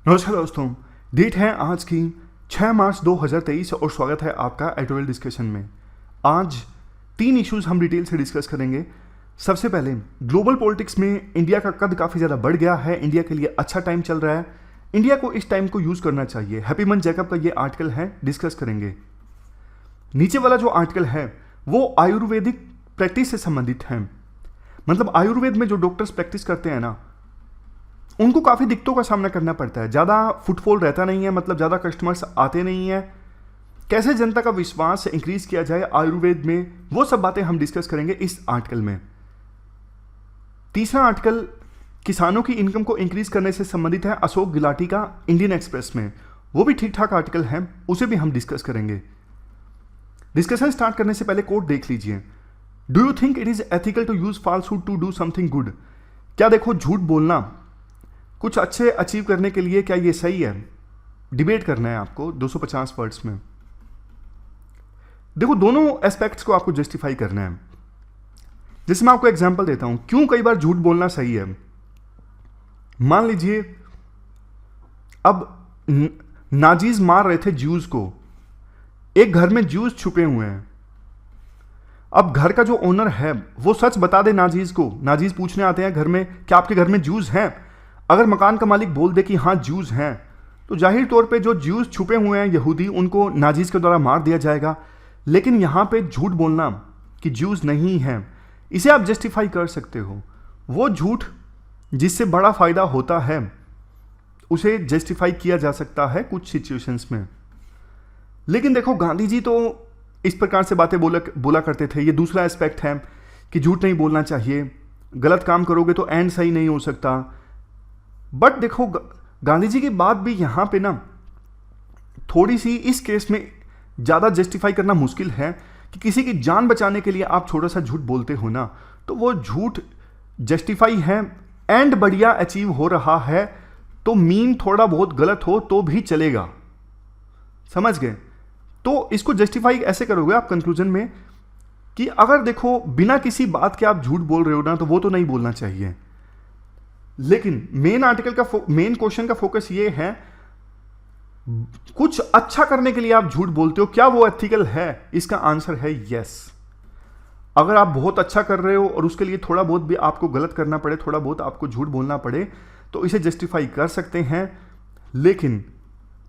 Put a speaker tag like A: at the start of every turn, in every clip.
A: नमस्कार दोस्तों। डेट है आज की 6 मार्च 2023 और स्वागत है आपका एडिटोरियल डिस्कशन में। आज 3 इश्यूज हम डिटेल से डिस्कस करेंगे। सबसे पहले ग्लोबल पॉलिटिक्स में इंडिया का कद काफ़ी ज़्यादा बढ़ गया है, इंडिया के लिए अच्छा टाइम चल रहा है, इंडिया को इस टाइम को यूज़ करना चाहिए। हैप्पीमन जैकब का ये आर्टिकल है, डिस्कस करेंगे। नीचे वाला जो आर्टिकल है वो आयुर्वेदिक प्रैक्टिस से संबंधित है। मतलब आयुर्वेद में जो डॉक्टर्स प्रैक्टिस करते हैं ना, उनको काफ़ी दिक्कतों का सामना करना पड़ता है। ज़्यादा फुटफॉल रहता नहीं है, मतलब ज़्यादा कस्टमर्स आते नहीं हैं। कैसे जनता का विश्वास इंक्रीज किया जाए आयुर्वेद में, वो सब बातें हम डिस्कस करेंगे इस आर्टिकल में। तीसरा आर्टिकल किसानों की इनकम को इंक्रीज करने से संबंधित है, अशोक गुलाटी का इंडियन एक्सप्रेस में। वो भी ठीक ठाक आर्टिकल है, उसे भी हम डिस्कस करेंगे। डिस्कशन स्टार्ट करने से पहले कोट देख लीजिए। Do you think it is ethical to use falsehood to do something good? क्या देखो, झूठ बोलना कुछ अच्छे अचीव करने के लिए क्या ये सही है? डिबेट करना है आपको 250 वर्ड्स में। देखो, दोनों एस्पेक्ट्स को आपको जस्टिफाई करना है। जैसे मैं आपको एग्जांपल देता हूं, क्यों कई बार झूठ बोलना सही है। मान लीजिए अब नाजीज मार रहे थे ज्यूज को, एक घर में ज्यूज छुपे हुए हैं। अब घर का जो ओनर है वो सच बता दे नाजीज को। नाजीज पूछने आते हैं घर में, क्या आपके घर में ज्यूज हैं? अगर मकान का मालिक बोल दे कि हाँ ज्यूज हैं, तो जाहिर तौर पे जो ज्यूज छुपे हुए हैं यहूदी, उनको नाजीज के द्वारा मार दिया जाएगा। लेकिन यहाँ पे झूठ बोलना कि ज्यूज नहीं हैं, इसे आप जस्टिफाई कर सकते हो। वो झूठ जिससे बड़ा फायदा होता है उसे जस्टिफाई किया जा सकता है कुछ सिचुएशंस में। लेकिन देखो, गांधी जी तो इस प्रकार से बातें बोला करते थे। ये दूसरा एस्पेक्ट है कि झूठ नहीं बोलना चाहिए, गलत काम करोगे तो एंड सही नहीं हो सकता। बट देखो, गांधी जी की बात भी यहाँ पे ना थोड़ी सी इस केस में ज़्यादा जस्टिफाई करना मुश्किल है कि किसी की जान बचाने के लिए आप छोटा सा झूठ बोलते हो ना, तो वो झूठ जस्टिफाई है, एंड बढ़िया अचीव हो रहा है, तो मीन थोड़ा बहुत गलत हो तो भी चलेगा। समझ गए? तो इसको जस्टिफाई ऐसे करोगे आप कंक्लूजन में कि अगर देखो बिना किसी बात के आप झूठ बोल रहे हो ना, तो वो तो नहीं बोलना चाहिए। लेकिन मेन आर्टिकल का मेन क्वेश्चन का फोकस ये है, कुछ अच्छा करने के लिए आप झूठ बोलते हो, क्या वो एथिकल है? इसका आंसर है यस। अगर आप बहुत अच्छा कर रहे हो और उसके लिए थोड़ा बहुत भी आपको गलत करना पड़े, थोड़ा बहुत आपको झूठ बोलना पड़े, तो इसे जस्टिफाई कर सकते हैं। लेकिन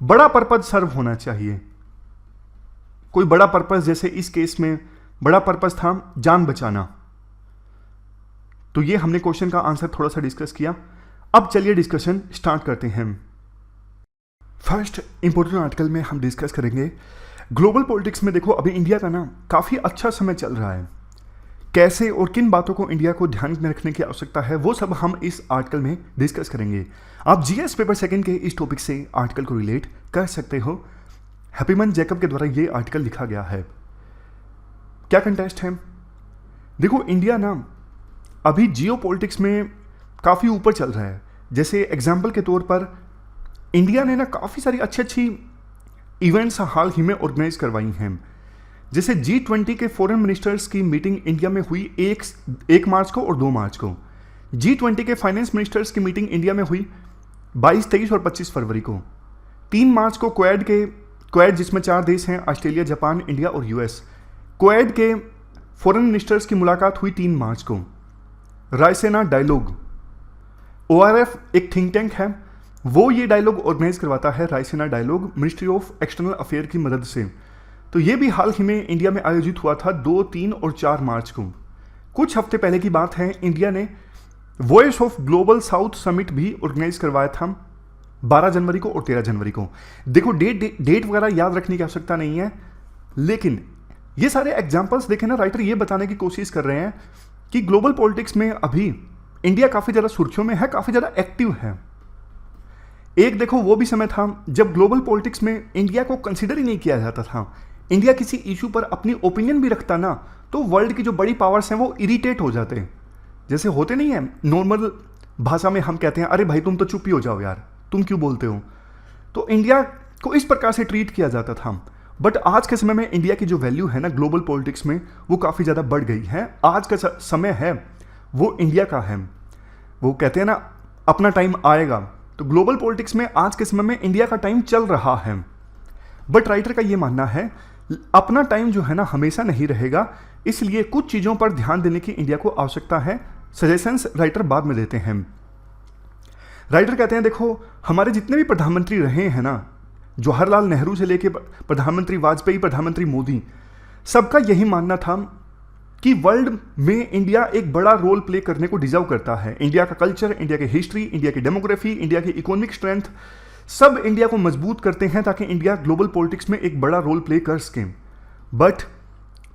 A: बड़ा पर्पज सर्व होना चाहिए, कोई बड़ा पर्पज। जैसे इस केस में बड़ा पर्पज था जान बचाना, तो ये हमने क्वेश्चन का आंसर थोड़ा सा डिस्कस किया। अब चलिए डिस्कशन स्टार्ट करते हैं। फर्स्ट इंपॉर्टेंट आर्टिकल में हम डिस्कस करेंगे ग्लोबल पॉलिटिक्स में। देखो, अभी इंडिया का ना काफ़ी अच्छा समय चल रहा है। कैसे और किन बातों को इंडिया को ध्यान में रखने की आवश्यकता है, वो सब हम इस आर्टिकल में डिस्कस करेंगे। आप जीएस पेपर सेकंड के इस टॉपिक से आर्टिकल को रिलेट कर सकते हो। हैप्पीमन जैकब के द्वारा ये आर्टिकल लिखा गया है। क्या कंटेस्ट है? देखो, इंडिया ना अभी जियो पॉलिटिक्स में काफ़ी ऊपर चल रहा है। जैसे एग्जाम्पल के तौर पर इंडिया ने ना काफ़ी सारी अच्छी इवेंट्स हाल ही में ऑर्गेनाइज करवाई हैं। जैसे G20 के फॉरेन मिनिस्टर्स की मीटिंग इंडिया में हुई 1 मार्च को और 2 मार्च को। G20 के फाइनेंस मिनिस्टर्स की मीटिंग इंडिया में हुई 22, 23 और 25 फरवरी को। 3 मार्च को क्वेड जिसमें 4 देश हैं, ऑस्ट्रेलिया, जापान, इंडिया और यूएस। क्वेड के फॉरेन मिनिस्टर्स की मुलाकात हुई 3 मार्च को। रायसेना डायलॉग, ORF एक थिंक टैंक है, वो ये डायलॉग ऑर्गेनाइज करवाता है। Raisina dialogue ministry of external affair की मदद से। तो ये भी हाल ही में इंडिया में आयोजित हुआ था 2, 3 और 4 मार्च को। कुछ हफ्ते पहले की बात है, इंडिया ने voice of global south summit भी ऑर्गेनाइज करवाया था 12 जनवरी को और 13 जनवरी को। देखो, डेट वगैरह याद रखने की आवश्यकता नहीं है, लेकिन ये सारे एग्जाम्पल्स देखें ना, राइटर ये बताने की कोशिश कर रहे हैं कि ग्लोबल पॉलिटिक्स में अभी इंडिया काफ़ी ज़्यादा सुर्खियों में है, काफ़ी ज़्यादा एक्टिव है। एक देखो, वो भी समय था जब ग्लोबल पॉलिटिक्स में इंडिया को कंसिडर ही नहीं किया जाता था। इंडिया किसी इशू पर अपनी ओपिनियन भी रखता ना, तो वर्ल्ड की जो बड़ी पावर्स हैं वो इरिटेट हो जाते हैं। जैसे होते नहीं है, नॉर्मल भाषा में हम कहते हैं, अरे भाई तुम तो चुप ही हो जाओ यार, तुम क्यों बोलते हो। तो इंडिया को इस प्रकार से ट्रीट किया जाता था। बट आज के समय में इंडिया की जो वैल्यू है ना ग्लोबल पॉलिटिक्स में, वो काफ़ी ज़्यादा बढ़ गई है। आज का समय है वो इंडिया का है। वो कहते हैं ना, अपना टाइम आएगा, तो तो ग्लोबल पॉलिटिक्स में आज के समय में इंडिया का टाइम चल रहा है। बट राइटर का ये मानना है अपना टाइम जो है ना हमेशा नहीं रहेगा, इसलिए कुछ चीज़ों पर ध्यान देने की इंडिया को आवश्यकता है। सजेशंस राइटर बाद में देते हैं। राइटर कहते हैं देखो हमारे जितने भी प्रधानमंत्री रहे हैं ना, जवाहरलाल नेहरू से लेके प्रधानमंत्री वाजपेयी, प्रधानमंत्री मोदी, सबका यही मानना था कि वर्ल्ड में इंडिया एक बड़ा रोल प्ले करने को डिजर्व करता है। इंडिया का कल्चर, इंडिया की हिस्ट्री, इंडिया की डेमोग्राफी, इंडिया की इकोनॉमिक स्ट्रेंथ, सब इंडिया को मजबूत करते हैं ताकि इंडिया ग्लोबल पॉलिटिक्स में एक बड़ा रोल प्ले कर सके। बट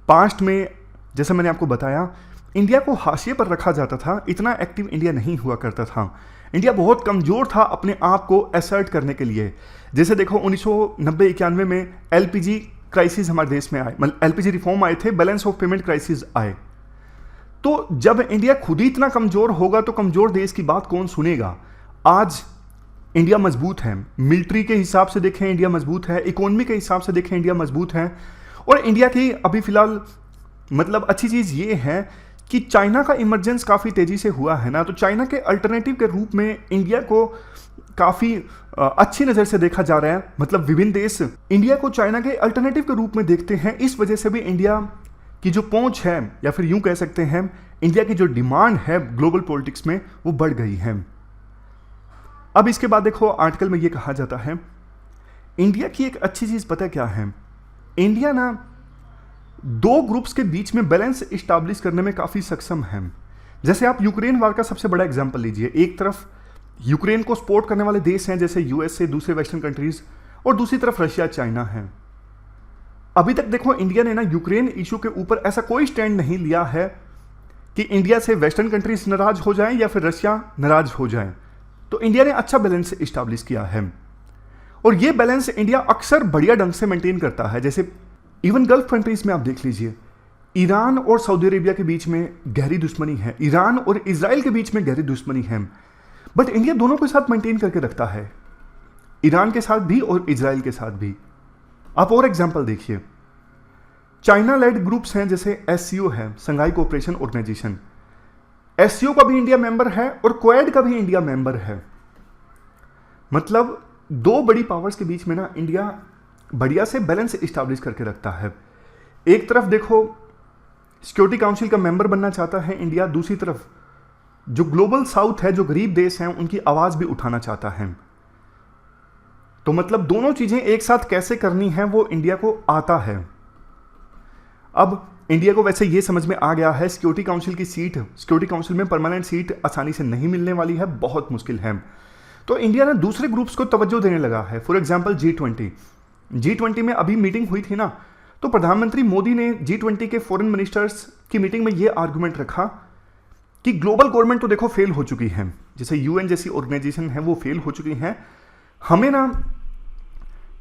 A: पास्ट में जैसे मैंने आपको बताया इंडिया को हाशिए पर रखा जाता था, इतना एक्टिव इंडिया नहीं हुआ करता था। इंडिया बहुत कमज़ोर था अपने आप को असर्ट करने के लिए। जैसे देखो 1990-91 में एलपीजी क्राइसिस हमारे देश में आए, मतलब एलपीजी रिफॉर्म आए थे, बैलेंस ऑफ पेमेंट क्राइसिस आए। तो जब इंडिया खुद ही इतना कमज़ोर होगा तो कमज़ोर देश की बात कौन सुनेगा। आज इंडिया मजबूत है, मिलिट्री के हिसाब से देखें इंडिया मजबूत है, इकोनॉमी के हिसाब से देखें इंडिया मजबूत है। और इंडिया की अभी फिलहाल मतलब अच्छी चीज़ ये है कि चाइना का इमरजेंस काफ़ी तेज़ी से हुआ है ना, तो चाइना के अल्टरनेटिव के रूप में इंडिया को काफ़ी अच्छी नज़र से देखा जा रहा है। मतलब विभिन्न देश इंडिया को चाइना के अल्टरनेटिव के रूप में देखते हैं। इस वजह से भी इंडिया की जो पहुंच है, या फिर यूं कह सकते हैं इंडिया की जो डिमांड है ग्लोबल पॉलिटिक्स में, वो बढ़ गई है। अब इसके बाद देखो आर्टिकल में ये कहा जाता है इंडिया की एक अच्छी चीज़ पता क्या है, इंडिया ना दो ग्रुप्स के बीच में बैलेंस इस्टेब्लिश करने में काफ़ी सक्षम है। जैसे आप यूक्रेन वार का सबसे बड़ा एग्जाम्पल लीजिए। एक तरफ यूक्रेन को सपोर्ट करने वाले देश हैं जैसे यूएसए, दूसरे वेस्टर्न कंट्रीज, और दूसरी तरफ रशिया, चाइना है। अभी तक देखो इंडिया ने ना यूक्रेन इशू के ऊपर ऐसा कोई स्टैंड नहीं लिया है कि इंडिया से वेस्टर्न कंट्रीज नाराज हो जाएं या फिर रशिया नाराज हो जाए। तो इंडिया ने अच्छा बैलेंस इस्टेब्लिश किया है, और ये बैलेंस इंडिया अक्सर बढ़िया ढंग से मेंटेन करता है। जैसे इवन गल्फ कंट्रीज में आप देख लीजिए, ईरान और सऊदी अरेबिया के बीच में गहरी दुश्मनी है, ईरान और इजराइल के बीच में गहरी दुश्मनी है, बट इंडिया दोनों के साथ मेंटेन करके रखता है, ईरान के साथ भी और इजराइल के साथ भी। आप और एग्जांपल देखिए, चाइना लेड ग्रुप्स हैं जैसे एससीओ है, संघाई कोऑपरेशन ऑर्गेनाइजेशन, एससीओ का भी इंडिया मेंबर है और क्वाड का भी इंडिया मेंबर है। मतलब दो बड़ी पावर्स के बीच में ना इंडिया बढ़िया से बैलेंस इस्टेब्लिश करके रखता है। एक तरफ देखो सिक्योरिटी काउंसिल का मेंबर बनना चाहता है इंडिया, दूसरी तरफ जो ग्लोबल साउथ है, जो गरीब देश हैं, उनकी आवाज भी उठाना चाहता है। तो मतलब दोनों चीजें एक साथ कैसे करनी है वो इंडिया को आता है। अब इंडिया को वैसे ये समझ में आ गया है सिक्योरिटी काउंसिल की सीट, सिक्योरिटी काउंसिल में परमानेंट सीट आसानी से नहीं मिलने वाली है, बहुत मुश्किल है। तो इंडिया ने दूसरे ग्रुप्स को तवज्जो देने लगा है। फॉर एग्जाम्पल G20 में अभी मीटिंग हुई थी ना, तो प्रधानमंत्री मोदी ने G20 के फॉरेन मिनिस्टर्स की मीटिंग में ये आर्गुमेंट रखा कि ग्लोबल गवर्नमेंट तो देखो फेल हो चुकी है, जैसे यूएन जैसी ऑर्गेनाइजेशन है वो फेल हो चुकी हैं। हमें ना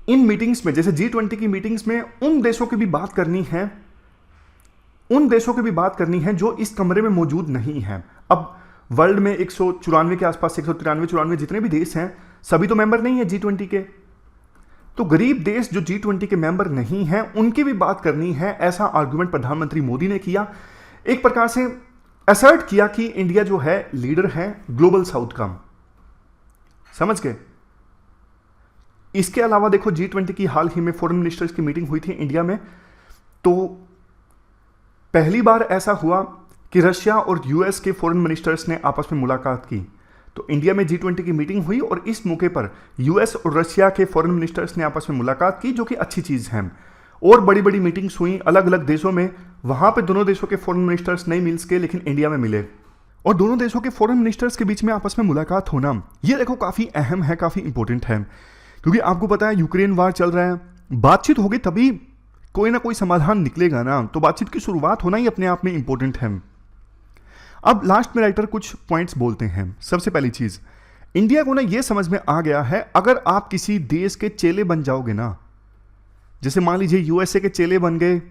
A: इन मीटिंग्स में, जैसे G20 की मीटिंग्स में, उन देशों की भी बात करनी है, उन देशों की भी बात करनी है जो इस कमरे में मौजूद नहीं है। अब वर्ल्ड में 194 के आसपास, 193-94 जितने भी देश हैं, सभी तो मेंबर नहीं है G20 के। तो गरीब देश जो G20 के मेंबर नहीं हैं उनकी भी बात करनी है, ऐसा आर्गुमेंट प्रधानमंत्री मोदी ने किया। एक प्रकार से असर्ट किया कि इंडिया जो है लीडर है ग्लोबल साउथ का। समझ गए। इसके अलावा देखो G20 की हाल ही में फॉरेन मिनिस्टर्स की मीटिंग हुई थी इंडिया में, तो पहली बार ऐसा हुआ कि रशिया और यूएस के फॉरेन मिनिस्टर्स ने आपस में मुलाकात की। तो इंडिया में G20 की मीटिंग हुई और इस मौके पर यूएस और रशिया के फॉरेन मिनिस्टर्स ने आपस में मुलाकात की, जो कि अच्छी चीज़ है। और बड़ी बड़ी मीटिंग्स हुई अलग अलग देशों में, वहाँ पे दोनों देशों के फॉरेन मिनिस्टर्स नहीं मिल सके लेकिन इंडिया में मिले, और दोनों देशों के फॉरेन मिनिस्टर्स के बीच में आपस में मुलाकात होना, ये देखो काफ़ी अहम है, काफ़ी इंपॉर्टेंट है। क्योंकि आपको पता है यूक्रेन वार चल रहा है, बातचीत होगी तभी कोई ना कोई समाधान निकलेगा ना, तो बातचीत की शुरुआत होना ही अपने आप में इंपॉर्टेंट है। अब लास्ट में राइटर कुछ पॉइंट्स बोलते हैं। सबसे पहली चीज, इंडिया को ना ये समझ में आ गया है, अगर आप किसी देश के चेले बन जाओगे ना, जैसे मान लीजिए यूएसए के चेले बन गए,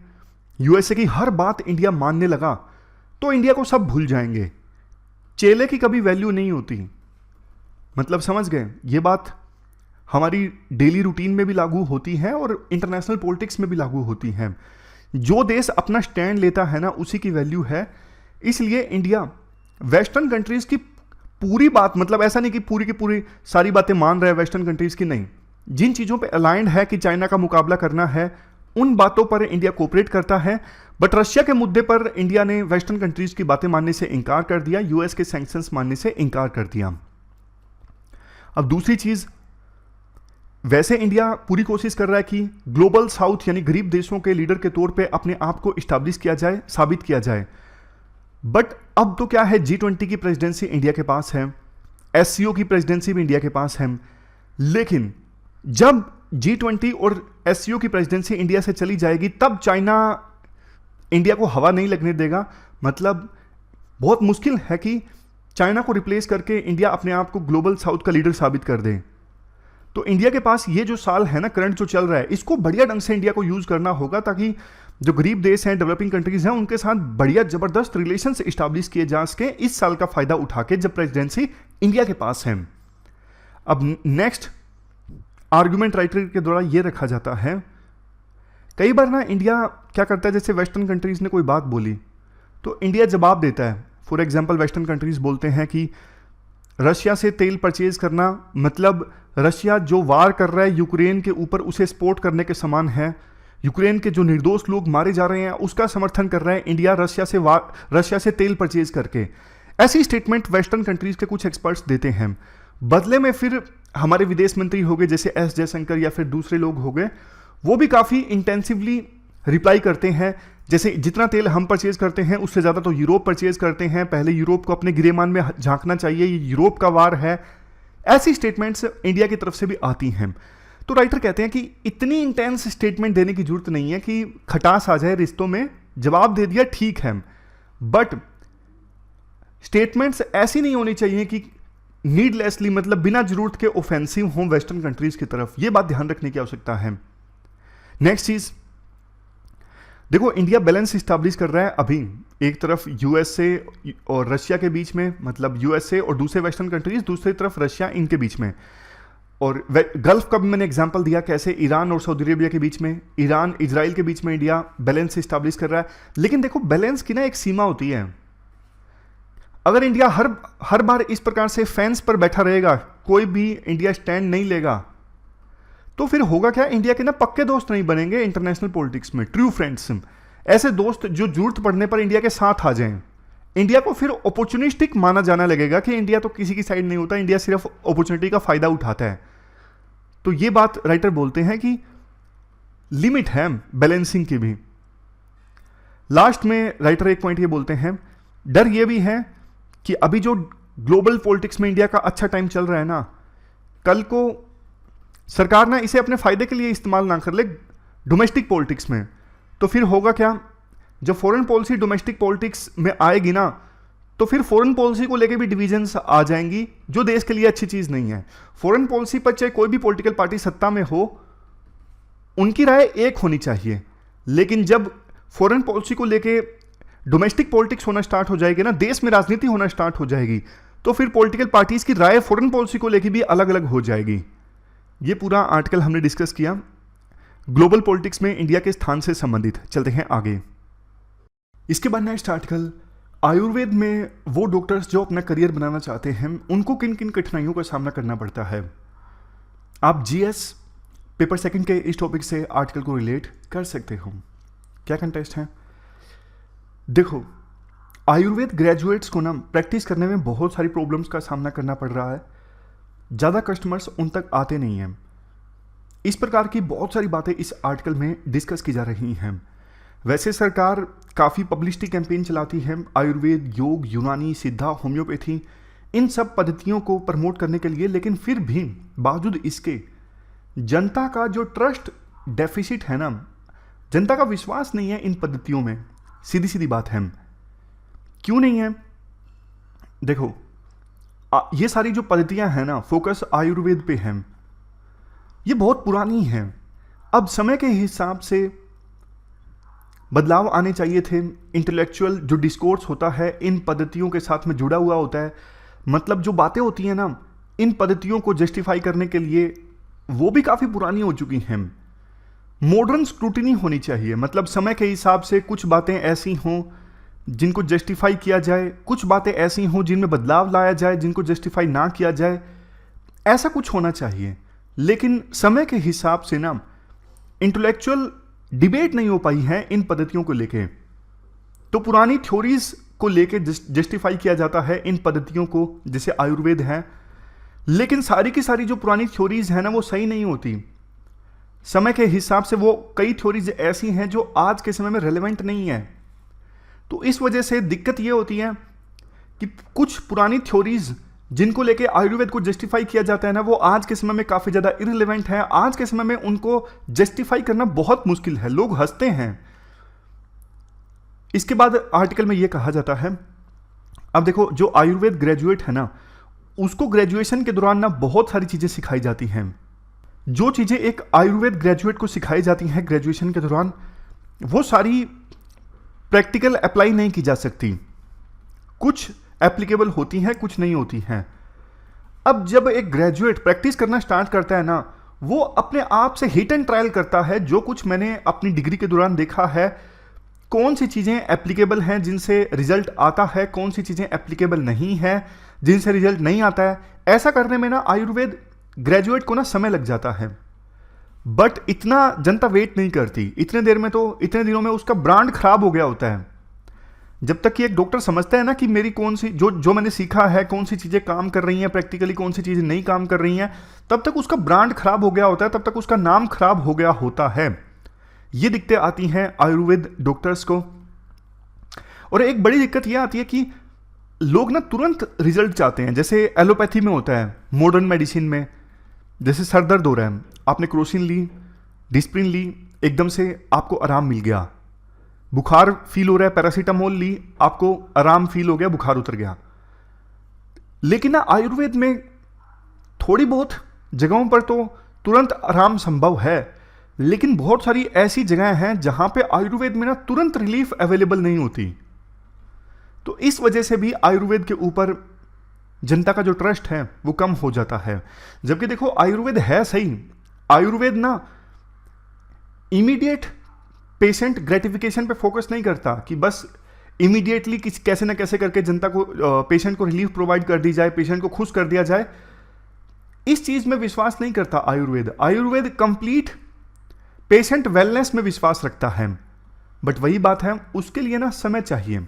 A: यूएसए की हर बात इंडिया मानने लगा, तो इंडिया को सब भूल जाएंगे। चेले की कभी वैल्यू नहीं होती। मतलब समझ गए, ये बात हमारी डेली रूटीन में भी लागू होती है और इंटरनेशनल पॉलिटिक्स में भी लागू होती है। जो देश अपना स्टैंड लेता है ना, उसी की वैल्यू है। इसलिए इंडिया वेस्टर्न कंट्रीज की पूरी बात, मतलब ऐसा नहीं कि पूरी की पूरी सारी बातें मान रहे हैं वेस्टर्न कंट्रीज की, नहीं। जिन चीज़ों पे अलाइंड है कि चाइना का मुकाबला करना है, उन बातों पर इंडिया कोऑपरेट करता है। बट रशिया के मुद्दे पर इंडिया ने वेस्टर्न कंट्रीज की बातें मानने से इनकार कर दिया, यूएस के सैंक्शंस मानने से इनकार कर दिया। अब दूसरी चीज़, वैसे इंडिया पूरी कोशिश कर रहा है कि ग्लोबल साउथ यानी गरीब देशों के लीडर के तौर पे अपने आप को इस्टेब्लिश किया जाए, साबित किया जाए। बट अब तो क्या है, G20 की प्रेसिडेंसी इंडिया के पास है, SCO की प्रेसिडेंसी भी इंडिया के पास है। लेकिन जब G20 और SCO की प्रेसिडेंसी इंडिया से चली जाएगी, तब चाइना इंडिया को हवा नहीं लगने देगा। मतलब बहुत मुश्किल है कि चाइना को रिप्लेस करके इंडिया अपने आप को ग्लोबल साउथ का लीडर साबित कर दे। तो इंडिया के पास ये जो साल है ना, करंट जो चल रहा है, इसको बढ़िया ढंग से इंडिया को यूज करना होगा, ताकि जो गरीब देश हैं, डेवलपिंग कंट्रीज हैं, उनके साथ बढ़िया जबरदस्त रिलेशंस इस्टेब्लिश किए जा सके इस साल का फायदा उठा के, जब प्रेसिडेंसी इंडिया के पास है। अब नेक्स्ट आर्गुमेंट राइटर के द्वारा ये रखा जाता है, कई बार ना इंडिया क्या करता है, जैसे वेस्टर्न कंट्रीज ने कोई बात बोली तो इंडिया जवाब देता है। फॉर एग्जाम्पल वेस्टर्न कंट्रीज बोलते हैं कि रशिया से तेल परचेज करना मतलब रशिया जो वार कर रहा है यूक्रेन के ऊपर, उसे सपोर्ट करने के समान है। यूक्रेन के जो निर्दोष लोग मारे जा रहे हैं उसका समर्थन कर रहा है इंडिया रशिया से तेल परचेज करके। ऐसी स्टेटमेंट वेस्टर्न कंट्रीज के कुछ एक्सपर्ट्स देते हैं। बदले में फिर हमारे विदेश मंत्री हो गए जैसे एस जयशंकर या फिर दूसरे लोग हो गए, वो भी काफ़ी इंटेंसिवली रिप्लाई करते हैं, जैसे जितना तेल हम परचेज करते हैं उससे ज़्यादा तो यूरोप परचेज करते हैं, पहले यूरोप को अपने गिरेमान में झांकना चाहिए, ये यूरोप का वार है। ऐसी स्टेटमेंट्स इंडिया की तरफ से भी आती हैं। तो राइटर कहते हैं कि इतनी इंटेंस स्टेटमेंट देने की जरूरत नहीं है कि खटास आ जाए रिश्तों में, जवाब दे दिया ठीक है, बट स्टेटमेंट्स ऐसी नहीं होनी चाहिए कि नीडलेसली, मतलब बिना जरूरत के ऑफेंसिव हों वेस्टर्न कंट्रीज की तरफ। यह बात ध्यान रखने की आवश्यकता है। नेक्स्ट चीज देखो, इंडिया बैलेंस स्टैब्लिश कर रहा है अभी, एक तरफ यूएसए और रशिया के बीच में, मतलब यूएसए और दूसरे वेस्टर्न कंट्रीज, दूसरी तरफ रशिया, इनके बीच में। और गल्फ का भी मैंने एग्जांपल दिया, कैसे ईरान और सऊदी अरेबिया के बीच में, ईरान इजराइल के बीच में इंडिया बैलेंस स्टैब्लिश कर रहा है। लेकिन देखो, बैलेंस की ना एक सीमा होती है। अगर इंडिया हर बार इस प्रकार से फेंस पर बैठा रहेगा, कोई भी इंडिया स्टैंड नहीं लेगा, तो फिर होगा क्या, इंडिया के ना पक्के दोस्त नहीं बनेंगे इंटरनेशनल पॉलिटिक्स में, ट्रू फ्रेंड्स। ऐसे दोस्त जो जरूरत पड़ने पर इंडिया के साथ आ जाएं। इंडिया को फिर अपॉर्चुनिस्टिक माना जाने लगेगा कि इंडिया तो किसी की साइड नहीं होता, इंडिया सिर्फ अपॉर्चुनिटी का फायदा उठाता है। तो ये बात राइटर बोलते हैं कि लिमिट है बैलेंसिंग की भी। लास्ट में राइटर एक पॉइंट ये बोलते हैं, डर ये भी है कि अभी जो ग्लोबल पॉलिटिक्स में इंडिया का अच्छा टाइम चल रहा है ना, कल को सरकार ना इसे अपने फायदे के लिए इस्तेमाल ना कर ले डोमेस्टिक पॉलिटिक्स में, तो फिर होगा क्या, जब फॉरेन पॉलिसी डोमेस्टिक पॉलिटिक्स में आएगी ना, तो फिर फॉरेन पॉलिसी को लेके भी डिवीजन्स आ जाएंगी, जो देश के लिए अच्छी चीज़ नहीं है। फॉरेन पॉलिसी पर चाहे कोई भी पॉलिटिकल पार्टी सत्ता में हो, उनकी राय एक होनी चाहिए। लेकिन जब फॉरेन पॉलिसी को लेके डोमेस्टिक पॉलिटिक्स होना स्टार्ट हो जाएगी ना, देश में राजनीति होना स्टार्ट हो जाएगी, तो फिर पॉलिटिकल पार्टीज की राय फॉरेन पॉलिसी को लेके भी अलग अलग हो जाएगी। ये पूरा आर्टिकल हमने डिस्कस किया ग्लोबल पॉलिटिक्स में इंडिया के स्थान से संबंधित। चलते हैं आगे। इसके बाद नेक्स्ट आर्टिकल, आयुर्वेद में वो डॉक्टर्स जो अपना करियर बनाना चाहते हैं, उनको किन किन कठिनाइयों का सामना करना पड़ता है। आप जीएस पेपर सेकंड के इस टॉपिक से आर्टिकल को रिलेट कर सकते हो। क्या कंटेस्ट है, देखो आयुर्वेद ग्रेजुएट्स को ना प्रैक्टिस करने में बहुत सारी प्रॉब्लम्स का सामना करना पड़ रहा है, ज़्यादा कस्टमर्स उन तक आते नहीं हैं। इस प्रकार की बहुत सारी बातें इस आर्टिकल में डिस्कस की जा रही हैं। वैसे सरकार काफ़ी पब्लिसिटी कैंपेन चलाती है आयुर्वेद, योग, यूनानी, सिद्धा, होम्योपैथी, इन सब पद्धतियों को प्रमोट करने के लिए, लेकिन फिर भी बावजूद इसके जनता का जो ट्रस्ट डेफिसिट है ना, जनता का विश्वास नहीं है इन पद्धतियों में। सीधी सीधी बात है, क्यों नहीं है, देखो ये सारी जो पद्धतियां हैं ना, फोकस आयुर्वेद पे है, ये बहुत पुरानी है। अब समय के हिसाब से बदलाव आने चाहिए थे। इंटेलेक्चुअल जो डिस्कोर्स होता है इन पद्धतियों के साथ में जुड़ा हुआ होता है, मतलब जो बातें होती हैं ना इन पद्धतियों को जस्टिफाई करने के लिए, वो भी काफ़ी पुरानी हो चुकी हैं। मॉडर्न स्क्रूटिनी होनी चाहिए, मतलब समय के हिसाब से कुछ बातें ऐसी हों जिनको जस्टिफाई किया जाए, कुछ बातें ऐसी हों जिनमें बदलाव लाया जाए, जिनको जस्टिफाई ना किया जाए, ऐसा कुछ होना चाहिए। लेकिन समय के हिसाब से ना इंटेलेक्चुअल डिबेट नहीं हो पाई है इन पद्धतियों को लेके, तो पुरानी थ्योरीज को लेके जस्टिफाई किया जाता है इन पद्धतियों को, जैसे आयुर्वेद है। लेकिन सारी की सारी जो पुरानी थ्योरीज है ना वो सही नहीं होती। समय के हिसाब से वो कई थ्योरीज ऐसी हैं जो आज के समय में रेलेवेंट नहीं है। तो इस वजह से दिक्कत ये होती है कि कुछ पुरानी थ्योरीज जिनको लेके आयुर्वेद को जस्टिफाई किया जाता है ना, वो आज के समय में काफ़ी ज़्यादा इररिलेवेंट है। आज के समय में उनको जस्टिफाई करना बहुत मुश्किल है, लोग हंसते हैं। इसके बाद आर्टिकल में ये कहा जाता है, अब देखो जो आयुर्वेद ग्रेजुएट है ना, उसको ग्रेजुएशन के दौरान ना बहुत सारी चीज़ें सिखाई जाती हैं। जो चीज़ें एक आयुर्वेद ग्रेजुएट को सिखाई जाती हैं ग्रेजुएशन के दौरान, वो सारी प्रैक्टिकल अप्लाई नहीं की जा सकती। कुछ एप्लीकेबल होती हैं, कुछ नहीं होती हैं। अब जब एक ग्रेजुएट प्रैक्टिस करना स्टार्ट करता है ना, वो अपने आप से हिट एंड ट्रायल करता है। जो कुछ मैंने अपनी डिग्री के दौरान देखा है, कौन सी चीज़ें एप्लीकेबल हैं जिनसे रिजल्ट आता है, कौन सी चीज़ें एप्लीकेबल नहीं है जिनसे रिजल्ट नहीं आता है। ऐसा करने में ना आयुर्वेद ग्रेजुएट को ना समय लग जाता है, बट इतना जनता वेट नहीं करती। इतने दिनों में उसका ब्रांड खराब हो गया होता है। जब तक कि एक डॉक्टर समझता है ना कि मेरी कौन सी जो मैंने सीखा है, कौन सी चीज़ें काम कर रही हैं प्रैक्टिकली, कौन सी चीज़ें नहीं काम कर रही हैं, तब तक उसका ब्रांड खराब हो गया होता है, तब तक उसका नाम खराब हो गया होता है। ये दिक्कतें आती हैं आयुर्वेद डॉक्टर्स को। और एक बड़ी दिक्कत ये आती है कि लोग ना तुरंत रिजल्ट चाहते हैं। जैसे एलोपैथी में होता है, मॉडर्न मेडिसिन में, जैसे सर दर्द हो रहा है, आपने क्रोसिन ली, डिस्प्रिन ली, एकदम से आपको आराम मिल गया। बुखार फील हो रहा है, पैरासीटामोल ली, आपको आराम फील हो गया, बुखार उतर गया। लेकिन ना आयुर्वेद में थोड़ी बहुत जगहों पर तो तुरंत आराम संभव है, लेकिन बहुत सारी ऐसी जगहें हैं जहां पे आयुर्वेद में ना तुरंत रिलीफ अवेलेबल नहीं होती। तो इस वजह से भी आयुर्वेद के ऊपर जनता का जो ट्रस्ट है वो कम हो जाता है। जबकि देखो आयुर्वेद है सही, आयुर्वेद ना इमीडिएट पेशेंट ग्रेटिफिकेशन पे फोकस नहीं करता कि बस इमीडिएटली कैसे ना कैसे करके जनता को, पेशेंट को रिलीफ प्रोवाइड कर दी जाए, पेशेंट को खुश कर दिया जाए। इस चीज में विश्वास नहीं करता Ayurveda. Ayurveda complete patient wellness में विश्वास रखता है। बट वही बात है, उसके लिए ना समय चाहिए।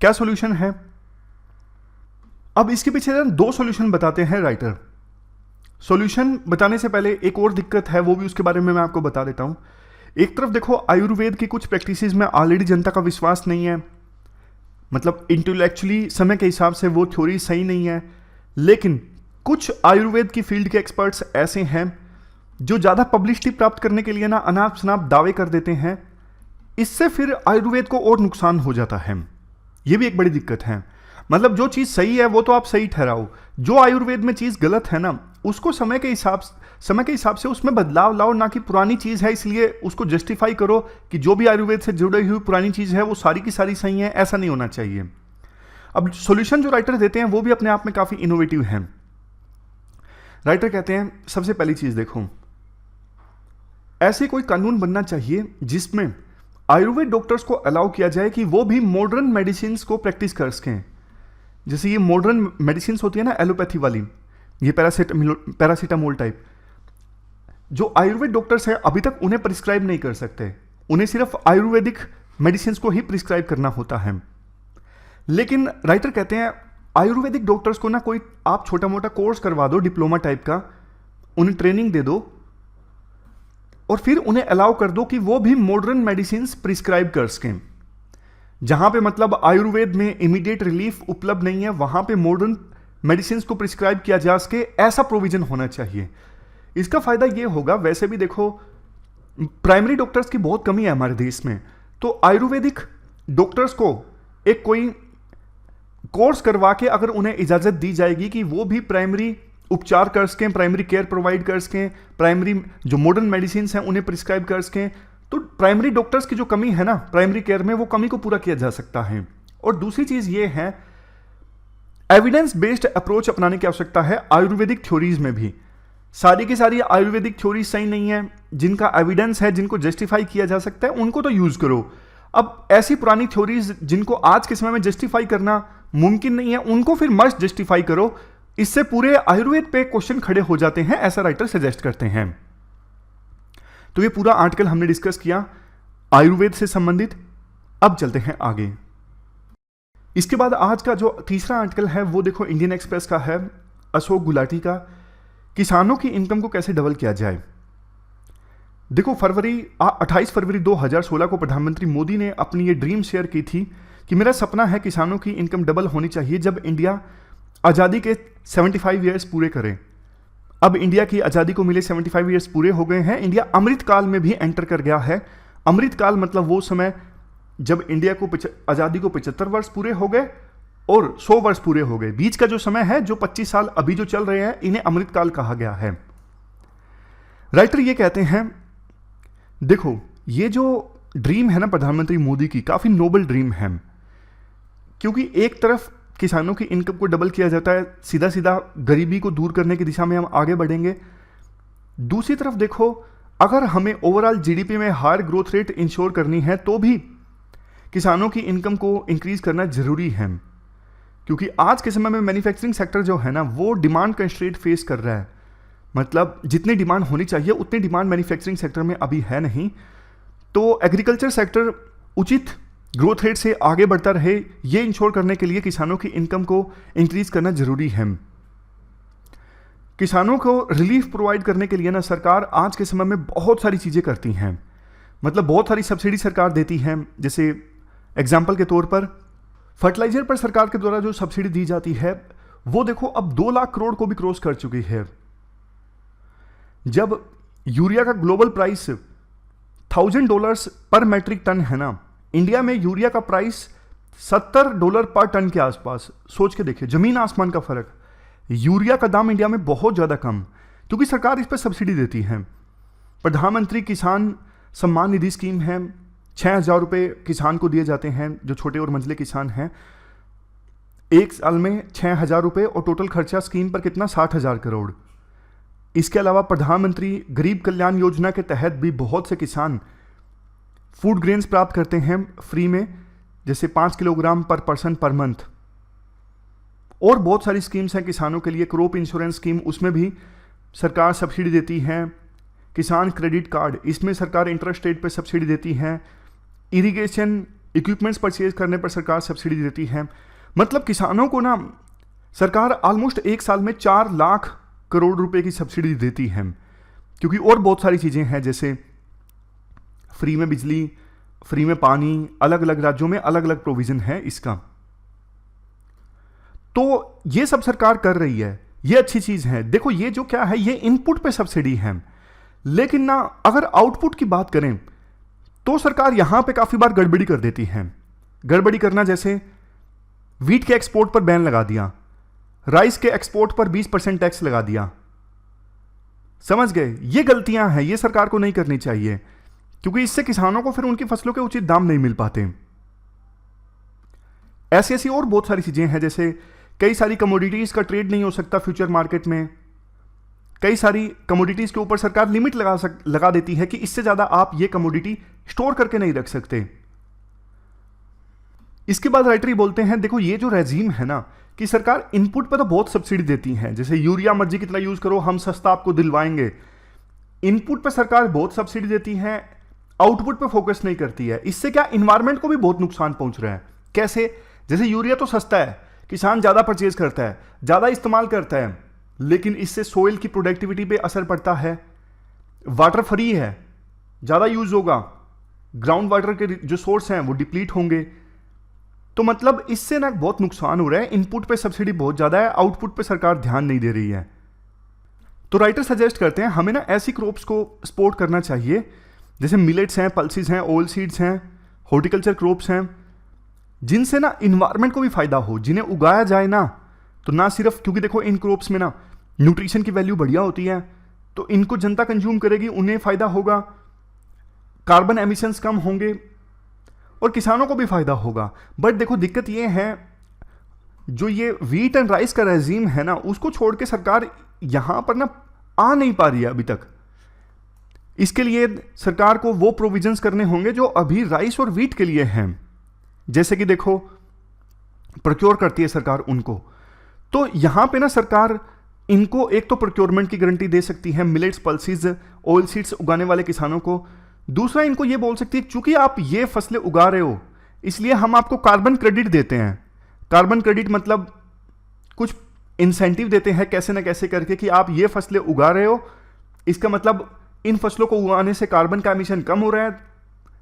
A: क्या सॉल्यूशन है? अब इसके पीछे ना 2 सॉल्यूशन बताते हैं राइटर। सॉल्यूशन बताने से पहले एक और दिक्कत है, वो भी उसके बारे में मैं आपको बता देता हूं। एक तरफ देखो आयुर्वेद की कुछ प्रैक्टिसेस में ऑलरेडी जनता का विश्वास नहीं है, मतलब इंटेलेक्चुअली समय के हिसाब से वो थ्योरी सही नहीं है। लेकिन कुछ आयुर्वेद की फील्ड के एक्सपर्ट्स ऐसे हैं जो ज़्यादा पब्लिसिटी प्राप्त करने के लिए ना अनाप शनाप दावे कर देते हैं। इससे फिर आयुर्वेद को और नुकसान हो जाता है। ये भी एक बड़ी दिक्कत है। मतलब जो चीज़ सही है वो तो आप सही ठहराओ, जो आयुर्वेद में चीज़ गलत है ना उसको समय के हिसाब से उसमें बदलाव लाओ, ना कि पुरानी चीज़ है इसलिए उसको जस्टिफाई करो कि जो भी आयुर्वेद से जुड़ी हुई पुरानी चीज़ है वो सारी की सारी सही है। ऐसा नहीं होना चाहिए। अब सॉल्यूशन जो राइटर देते हैं वो भी अपने आप में काफ़ी इनोवेटिव हैं। राइटर कहते हैं सबसे पहली चीज़ देखो, ऐसे कोई कानून बनना चाहिए जिसमें आयुर्वेद डॉक्टर्स को अलाउ किया जाए कि वो भी मॉडर्न मेडिसिन को प्रैक्टिस कर सकें। जैसे ये मॉडर्न मेडिसिन होती है ना एलोपैथी वाली, ये पैरासीटामोल टाइप, जो आयुर्वेद डॉक्टर्स हैं अभी तक उन्हें प्रिस्क्राइब नहीं कर सकते। उन्हें सिर्फ आयुर्वेदिक मेडिसिन को ही प्रिस्क्राइब करना होता है। लेकिन राइटर कहते हैं आयुर्वेदिक डॉक्टर्स को ना कोई आप छोटा मोटा कोर्स करवा दो, डिप्लोमा टाइप का, उन्हें ट्रेनिंग दे दो और फिर उन्हें अलाउ कर दो कि वो भी मॉडर्न मेडिसिन प्रिस्क्राइब कर सकें। जहां पे मतलब आयुर्वेद में इमीडिएट रिलीफ उपलब्ध नहीं है, वहां पे मॉडर्न मेडिसिन को प्रिस्क्राइब किया जा सके, ऐसा प्रोविजन होना चाहिए। इसका फायदा ये होगा, वैसे भी देखो प्राइमरी डॉक्टर्स की बहुत कमी है हमारे देश में, तो आयुर्वेदिक डॉक्टर्स को एक कोई कोर्स करवा के अगर उन्हें इजाजत दी जाएगी कि वो भी प्राइमरी उपचार कर सकें, प्राइमरी केयर प्रोवाइड कर सकें, प्राइमरी जो मॉडर्न मेडिसिन हैं उन्हें प्रिस्क्राइब कर सकें, तो प्राइमरी डॉक्टर्स की जो कमी है ना प्राइमरी केयर में, वो कमी को पूरा किया जा सकता है। और दूसरी चीज ये है, एविडेंस बेस्ड अप्रोच अपनाने की आवश्यकता है आयुर्वेदिक थ्योरीज में भी। सारी की सारी आयुर्वेदिक थ्योरी सही नहीं है, जिनका एविडेंस है, जिनको जस्टिफाई किया जा सकता है, उनको तो यूज करो। अब ऐसी पुरानी थ्योरीज जिनको आज के समय में जस्टिफाई करना मुमकिन नहीं है, उनको फिर मस्ट जस्टिफाई करो, इससे पूरे आयुर्वेद पे क्वेश्चन खड़े हो जाते हैं, ऐसा राइटर सजेस्ट करते हैं। तो ये पूरा आर्टिकल हमने डिस्कस किया आयुर्वेद से संबंधित। अब चलते हैं आगे। इसके बाद आज का जो तीसरा आर्टिकल है वो देखो इंडियन एक्सप्रेस का है, अशोक गुलाटी का, किसानों की इनकम को कैसे डबल किया जाए। देखो 28 फरवरी 2016 को प्रधानमंत्री मोदी ने अपनी ये ड्रीम शेयर की थी कि मेरा सपना है किसानों की इनकम डबल होनी चाहिए जब इंडिया आज़ादी के 75 ईयर्स पूरे करे। अब इंडिया की आज़ादी को मिले 75 ईयर्स पूरे हो गए हैं, इंडिया अमृत काल में भी एंटर कर गया है। अमृत काल मतलब वो समय जब इंडिया को आज़ादी को 75 वर्ष पूरे हो गए और 100 वर्ष पूरे हो गए। बीच का जो समय है, जो 25 साल अभी जो चल रहे हैं, इन्हें अमृत काल कहा गया है। राइटर ये कहते हैं, देखो ये जो ड्रीम है ना प्रधानमंत्री मोदी की, काफ़ी नोबल ड्रीम है, क्योंकि एक तरफ किसानों की इनकम को डबल किया जाता है, सीधा सीधा गरीबी को दूर करने की दिशा में हम आगे बढ़ेंगे। दूसरी तरफ देखो, अगर हमें ओवरऑल जीडीपी में हायर ग्रोथ रेट इंश्योर करनी है तो भी किसानों की इनकम को इंक्रीज करना जरूरी है, क्योंकि आज के समय में मैन्युफैक्चरिंग सेक्टर जो है ना वो डिमांड कंस्ट्रेंट फेस कर रहा है। मतलब जितनी डिमांड होनी चाहिए उतनी डिमांड मैन्युफैक्चरिंग सेक्टर में अभी है नहीं। तो एग्रीकल्चर सेक्टर उचित ग्रोथ रेट से आगे बढ़ता रहे, ये इंश्योर करने के लिए किसानों की इनकम को इंक्रीज करना जरूरी है। किसानों को रिलीफ प्रोवाइड करने के लिए ना सरकार आज के समय में बहुत सारी चीज़ें करती हैं, मतलब बहुत सारी सब्सिडी सरकार देती है। जैसे एग्जाम्पल के तौर पर फर्टिलाइजर पर सरकार के द्वारा जो सब्सिडी दी जाती है वो देखो अब 2 लाख करोड़ को भी क्रॉस कर चुकी है। जब यूरिया का ग्लोबल प्राइस $1000 पर मैट्रिक टन है ना, इंडिया में यूरिया का प्राइस $70 पर टन के आसपास। सोच के देखिए, जमीन आसमान का फर्क। यूरिया का दाम इंडिया में बहुत ज़्यादा कम, क्योंकि सरकार इस पर सब्सिडी देती है। प्रधानमंत्री किसान सम्मान निधि स्कीम है, 6,000 रुपये किसान को दिए जाते हैं जो छोटे और मंझले किसान हैं। एक साल में 6,000 रुपये और टोटल खर्चा स्कीम पर कितना, 60,000 करोड़। इसके अलावा प्रधानमंत्री गरीब कल्याण योजना के तहत भी बहुत से किसान फूड ग्रेन्स प्राप्त करते हैं फ्री में, जैसे 5 किलोग्राम पर पर्सन पर मंथ। और बहुत सारी स्कीम्स हैं किसानों के लिए। क्रॉप इंश्योरेंस स्कीम, उसमें भी सरकार सब्सिडी देती है। किसान क्रेडिट कार्ड, इसमें सरकार इंटरेस्ट रेट पर सब्सिडी देती है। इरिगेशन इक्विपमेंट्स परचेज करने पर सरकार सब्सिडी देती है। मतलब किसानों को ना सरकार ऑलमोस्ट एक साल में 4 लाख करोड़ रुपए की सब्सिडी देती है, क्योंकि और बहुत सारी चीज़ें हैं, जैसे फ्री में बिजली, फ्री में पानी, अलग अलग राज्यों में अलग अलग प्रोविजन है इसका। तो ये सब सरकार कर रही है, ये अच्छी चीज़ है। देखो ये जो क्या है, ये इनपुट पे सब्सिडी है, लेकिन ना अगर आउटपुट की बात करें तो सरकार यहां पे काफ़ी बार गड़बड़ी कर देती है। गड़बड़ी करना जैसे वीट के एक्सपोर्ट पर बैन लगा दिया, राइस के एक्सपोर्ट पर 20% टैक्स लगा दिया। समझ गए, ये गलतियां हैं, ये सरकार को नहीं करनी चाहिए, क्योंकि इससे किसानों को फिर उनकी फसलों के उचित दाम नहीं मिल पाते। ऐसी ऐसी और बहुत सारी चीजें हैं, जैसे कई सारी कमोडिटीज का ट्रेड नहीं हो सकता फ्यूचर मार्केट में। कई सारी कमोडिटीज के ऊपर सरकार लिमिट लगा देती है कि इससे ज्यादा आप ये कमोडिटी स्टोर करके नहीं रख सकते। इसके बाद राइटर बोलते हैं, देखो ये जो रेजीम है ना कि सरकार इनपुट पर तो बहुत सब्सिडी देती है, जैसे यूरिया मर्जी कितना यूज करो हम सस्ता आपको दिलवाएंगे। इनपुट पर सरकार बहुत सब्सिडी देती है, आउटपुट पर फोकस नहीं करती है। इससे क्या, इन्वायरमेंट को भी बहुत नुकसान पहुंच रहा है। कैसे, जैसे यूरिया तो सस्ता है, किसान ज्यादा परचेज करता है, ज्यादा इस्तेमाल करता है, लेकिन इससे सोइल की प्रोडक्टिविटी पे असर पड़ता है। वाटर फ्री है, ज्यादा यूज होगा, ग्राउंड वाटर के जो सोर्स हैं वो डिप्लीट होंगे। तो मतलब इससे ना बहुत नुकसान हो रहा है। इनपुट पे सब्सिडी बहुत ज्यादा है, आउटपुट पे सरकार ध्यान नहीं दे रही है। तो राइटर सजेस्ट करते हैं हमें ना ऐसी क्रॉप्स को सपोर्ट करना चाहिए, जैसे मिलेट्स हैं, पल्सेस हैं, ऑयल सीड्स हैं, हॉर्टिकल्चर क्रॉप्स हैं, जिनसे ना इन्वायरमेंट को भी फायदा हो, जिन्हें उगाया जाए ना तो ना सिर्फ, क्योंकि देखो इन क्रॉप्स में ना न्यूट्रिशन की वैल्यू बढ़िया होती है, तो इनको जनता कंज्यूम करेगी, उन्हें फायदा होगा, कार्बन एमिशंस कम होंगे और किसानों को भी फायदा होगा। बट देखो दिक्कत ये है, जो ये व्हीट एंड राइस का रेजीम है ना, उसको छोड़ के सरकार यहां पर ना आ नहीं पा रही है अभी तक। इसके लिए सरकार को वो प्रोविजंस करने होंगे जो अभी राइस और व्हीट के लिए हैं, जैसे कि देखो प्रोक्योर करती है सरकार उनको। तो यहां पे ना सरकार इनको एक तो प्रोक्योरमेंट की गारंटी दे सकती है मिलेट्स, पल्सेस, ऑयल सीड्स उगाने वाले किसानों को। दूसरा इनको ये बोल सकती है चूंकि आप ये फसलें उगा रहे हो इसलिए हम आपको कार्बन क्रेडिट देते हैं। कार्बन क्रेडिट मतलब कुछ इंसेंटिव देते हैं कैसे ना कैसे करके कि आप ये फसलें उगा रहे हो, इसका मतलब इन फसलों को उगाने से कार्बन का एमिशन कम हो रहा है,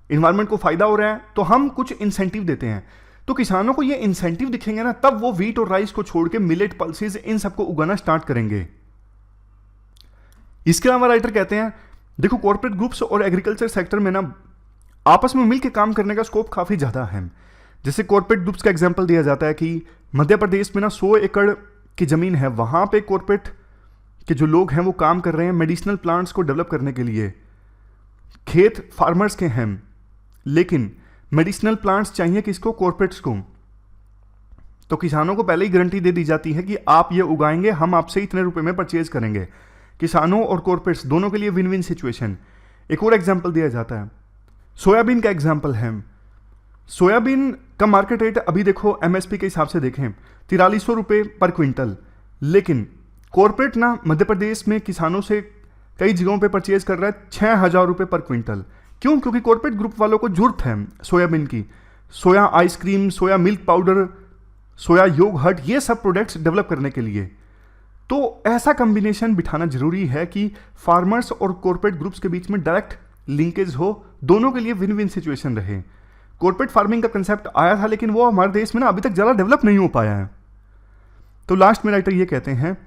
A: इन्वायरमेंट को फायदा हो रहा है, तो हम कुछ इंसेंटिव देते हैं। तो किसानों को ये इंसेंटिव दिखेंगे ना, तब वो व्हीट और राइस को छोड़ के मिलेट, पल्सेस इन सबको उगाना स्टार्ट करेंगे। इसके अलावा राइटर कहते हैं देखो कॉर्पोरेट ग्रुप्स और एग्रीकल्चर सेक्टर में ना आपस में मिलकर काम करने का स्कोप काफी ज्यादा है। जैसे कॉर्पोरेट ग्रुप्स का एग्जांपल दिया जाता है कि मध्य प्रदेश में ना 100 एकड़ की जमीन है, वहां पे कॉर्पोरेट के जो लोग हैं वो काम कर रहे हैं मेडिसिनल प्लांट्स को डेवलप करने के लिए। खेत फार्मर्स के हैं लेकिन मेडिसिनल प्लांट्स चाहिए किसको? कॉर्पोरेट्स को। तो किसानों को पहले ही गारंटी दे दी जाती है कि आप ये उगाएंगे, हम आपसे इतने रुपए में परचेज करेंगे। किसानों और कॉर्पोरेट्स दोनों के लिए विन विन सिचुएशन। एक और एग्जांपल दिया जाता है, सोयाबीन का एग्जांपल है। सोयाबीन का मार्केट रेट अभी देखो एमएसपी के हिसाब से देखें 4300 रुपये पर क्विंटल, लेकिन कॉर्पोरेट ना मध्य प्रदेश में किसानों से कई जगहों पे परचेज कर रहा है 6000 रुपये पर क्विंटल। क्यों? क्योंकि कॉर्पोरेट ग्रुप वालों को जरूरत है सोयाबीन की। सोया आइसक्रीम, सोया मिल्क पाउडर, सोया योगर्ट, ये सब प्रोडक्ट्स डेवलप करने के लिए। तो ऐसा कॉम्बिनेशन बिठाना जरूरी है कि फार्मर्स और कॉर्पोरेट ग्रुप्स के बीच में डायरेक्ट लिंकेज हो, दोनों के लिए विन विन सिचुएशन रहे। कॉर्पोरेट फार्मिंग का कंसेप्ट आया था लेकिन वो हमारे देश में ना अभी तक ज़्यादा डेवलप नहीं हो पाया है। तो लास्ट में राइटर ये कहते हैं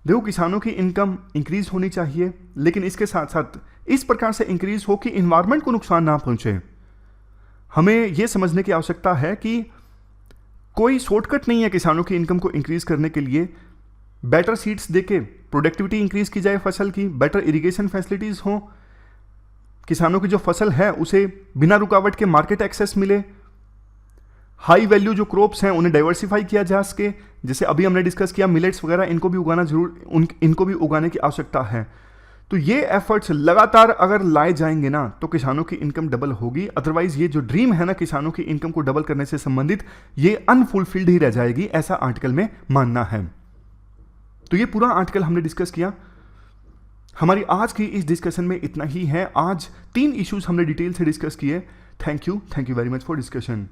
A: देखो किसानों की इनकम इंक्रीज होनी चाहिए, लेकिन इसके साथ साथ इस प्रकार से इंक्रीज हो कि इन्वायरमेंट को नुकसान ना पहुंचे। हमें यह समझने की आवश्यकता है कि कोई शॉर्टकट नहीं है किसानों की इनकम को इंक्रीज करने के लिए। बेटर सीड्स देके प्रोडक्टिविटी इंक्रीज की जाए फसल की, बेटर इरिगेशन फैसिलिटीज हो, किसानों की जो फसल है उसे बिना रुकावट के मार्केट एक्सेस मिले, हाई वैल्यू जो क्रॉप्स हैं उन्हें डाइवर्सिफाई किया जा सके। जैसे अभी हमने डिस्कस किया मिलेट्स वगैरह, इनको भी उगाना इनको भी उगाने की आवश्यकता है। तो ये एफर्ट्स लगातार अगर लाए जाएंगे ना तो किसानों की इनकम डबल होगी। अदरवाइज ये जो ड्रीम है ना किसानों की इनकम को डबल करने से संबंधित, ये अनफुलफिल्ड ही रह जाएगी, ऐसा आर्टिकल में मानना है। तो ये पूरा आर्टिकल हमने डिस्कस किया। हमारी आज की इस डिस्कशन में इतना ही है। आज 3 इश्यूज हमने डिटेल से डिस्कस किए। Thank you very much for discussion.